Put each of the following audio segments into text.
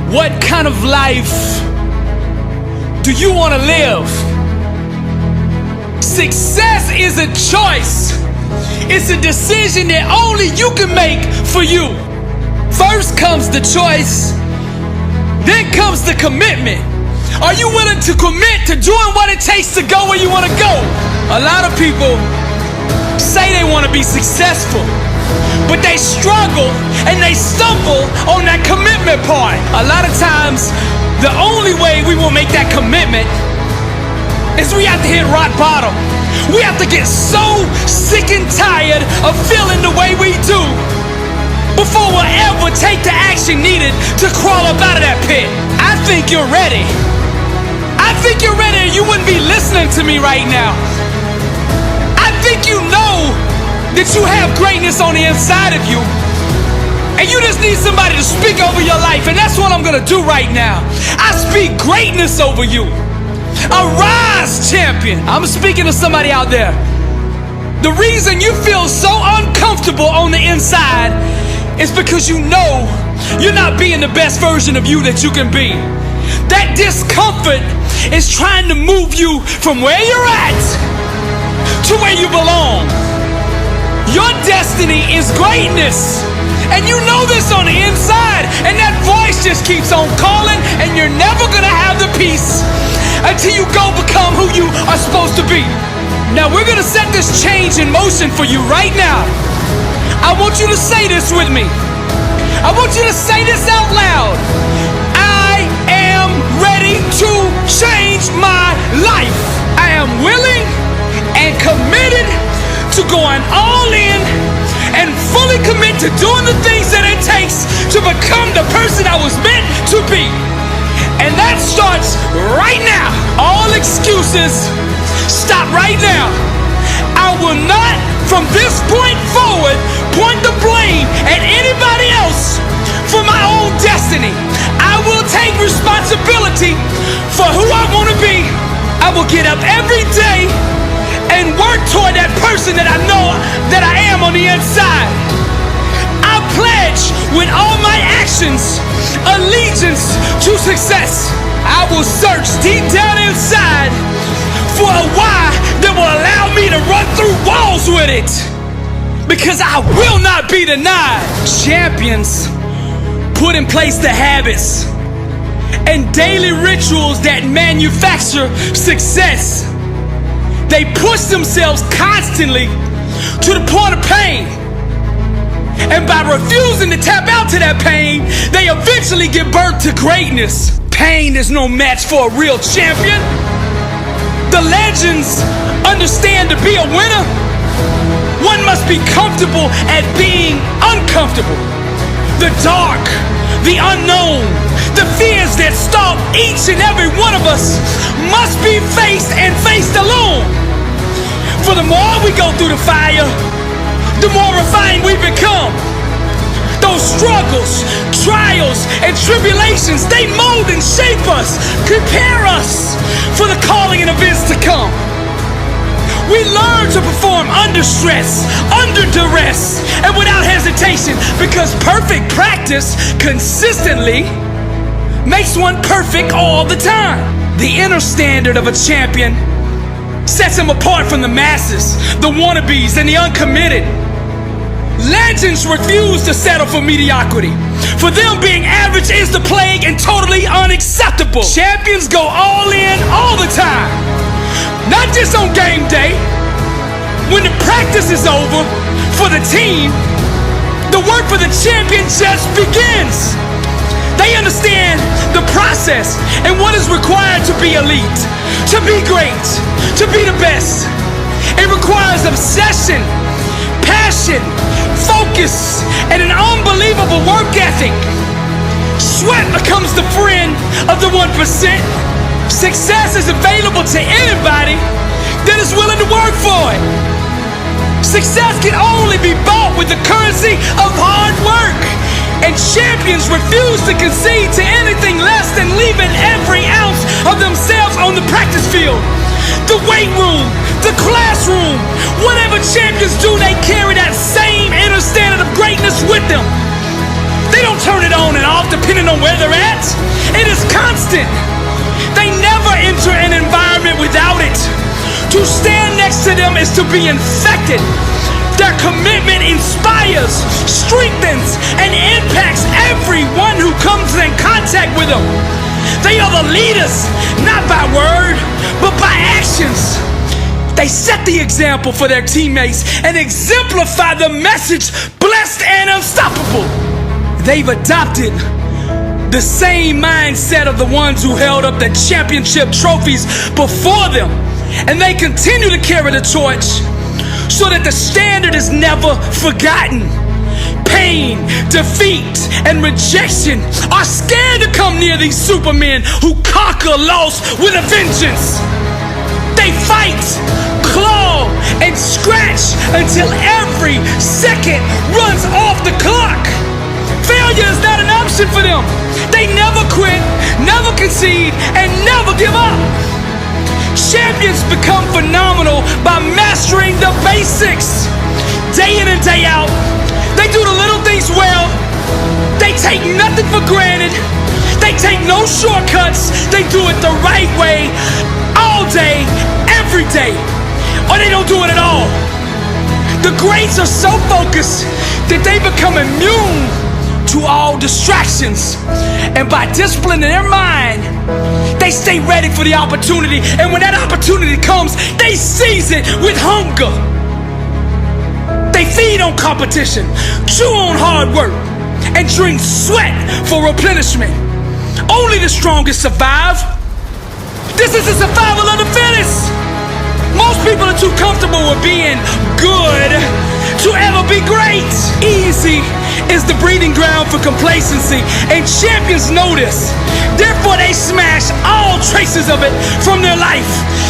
What kind of life do you want to live? Success is a choice. It's a decision that only you can make for you. First comes the choice, then comes the commitment. Are you willing to commit to doing what it takes to go where you want to go? A lot of people say they want to be successful, but they struggle and they stumble on that commitment part. A lot of times, the only way we will make that commitment is we have to hit rock bottom. We have to get so sick and tired of feeling the way we do before we'll ever take the action needed to crawl up out of that pit. I think you're ready. I think you're ready, or you wouldn't be listening to me right now. I think you know that you have greatness on the inside of you, and you just need somebody to speak over your life, and that's what I'm gonna do right now. I speak greatness over you. Arise, champion. I'm speaking to somebody out there. The reason you feel so uncomfortable on the inside is because you know you're not being the best version of you that you can be. That discomfort is trying to move you from where you're at to where you belong. Your destiny is greatness, and you know this on the inside, and that voice just keeps on calling, and you're never gonna have the peace until you go become who you are supposed to be. Now we're gonna set this change in motion for you right now. I want you to say this with me. I want you to say this out loud. I am ready to change my life. I am willing and committed to going all in and fully commit to doing the things that it takes to become the person I was meant to be. And that starts right now. All excuses stop right now. I will not, from this point forward, point the blame at anybody else for my own destiny. I will take responsibility for who I want to be. I will get up every day and work toward that person that I know that I am on the inside. I pledge with all my actions allegiance to success. I will search deep down inside for a why that will allow me to run through walls with it, because I will not be denied. Champions put in place the habits and daily rituals that manufacture success. They push themselves constantly to the point of pain, and by refusing to tap out to that pain, they eventually give birth to greatness. Pain is no match for a real champion. The legends understand to be a winner, one must be comfortable at being uncomfortable. The dark, the unknown, the fears that stalk each and every one of us must be faced and faced alone. For the more we go through the fire, the more refined we become. Those struggles, trials, and tribulations, they mold and shape us, prepare us for the calling and events to come. We learn to perform under stress, under duress, and without hesitation, because perfect practice consistently makes one perfect all the time. The inner standard of a champion sets him apart from the masses, the wannabes, and the uncommitted. Legends refuse to settle for mediocrity. For them, being average is the plague and totally unacceptable. Champions go all in all the time. Not just on game day. When the practice is over for the team, the work for the champion just begins. They understand the process and what is required to be elite, to be great, to be the best. It requires obsession, passion, focus, and an unbelievable work ethic. Sweat becomes the friend of the 1%. Success is available to anybody that is willing to work for it. Success can only be bought with the currency of hard work, and champions refuse to concede to anything less than leaving every ounce of themselves on the practice field. The weight room, the classroom, whatever champions do, they carry that same inner standard of greatness with them. They don't turn it on and off depending depending on where they're at. It is constant. They never enter an environment without it. To stand next to them is to be infected. Their commitment inspires, strengthens, and impacts everyone who comes in contact with them. They are the leaders, not by word, but by actions. They set the example for their teammates and exemplify the message, blessed and unstoppable. They've adopted the same mindset of the ones who held up the championship trophies before them. And they continue to carry the torch so that the standard is never forgotten. Pain, defeat, and rejection are scared to come near these supermen who conquer loss with a vengeance. They fight, claw, and scratch until every second runs off the clock. Failure is not an option for them. They never quit, never concede, and never give up. Champions become phenomenal by mastering the basics. Day in and day out, they do the little things well. They take nothing for granted. They take no shortcuts. They do it the right way, all day, every day, or they don't do it at all. The greats are so focused that they become immune to all distractions. And by disciplining their mind, they stay ready for the opportunity. And when that opportunity comes, they seize it with hunger. They feed on competition, chew on hard work, and drink sweat for replenishment. Only the strongest survive. This is the survival of the fittest. Most people are too comfortable with being good to ever be great. Easy is the breeding ground for complacency, and champions know this. Therefore, they smash all traces of it from their life.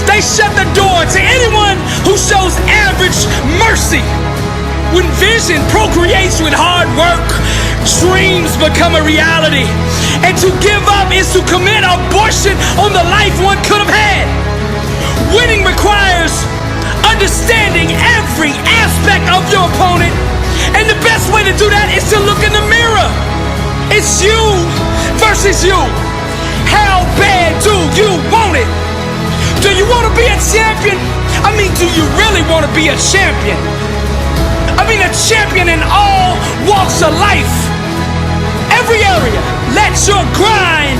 They shut the door to anyone who shows average mercy. When vision procreates with hard work, dreams become a reality. And to give up is to commit abortion on the life one could have had. Winning requires understanding every aspect of your opponent. And the best way to do that is to look in the mirror. It's you versus you. How bad do you want it? Do you want to be a champion? I mean, do you really want to be a champion? I mean, a champion in all walks of life. Every area. Let your grind,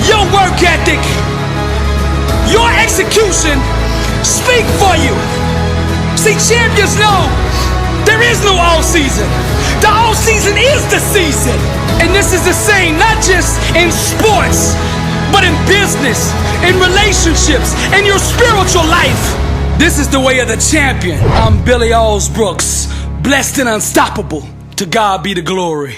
your work ethic, your execution speak for you. See, champions know there is no all season. The all season is the season. And this is the same, not just in sports, but in business, in relationships, in your spiritual life. This is the way of the champion. I'm Billy Alsbrooks, blessed and unstoppable. To God be the glory.